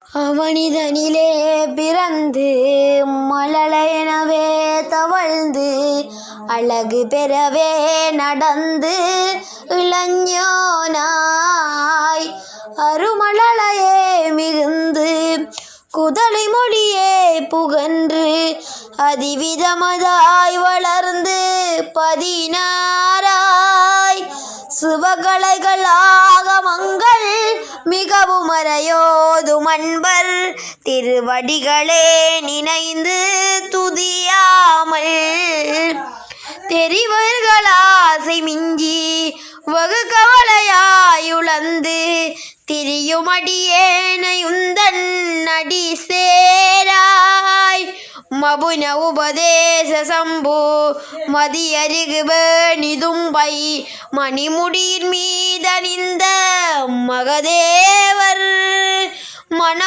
அவனிதனிலே பிறந்து மழலையெனவே தவழ்ந்து அழகு பெறவே நடந்து இளைஞனாய் அருமழலையே மிகுந்து குதலை மொழியே புகன்று அதிவிதமதாய் வளர்ந்து 16ஆய் சிவகலைகள் ஆகமங்கள் மிகவும் அறையோதும் அன்பர் திருவடிகளே நினைந்து துதியாமல் தெரிவர்களாசை மிஞ்சி வகு கவலையாயுழந்து திரியுமடியேனையுந்தன் அடி சேராய் மபுன உபதேச சம்பு மதியருகு வேணிதும்பை மணிமுடியின் மீதணிந்த மகதேவர் மனம்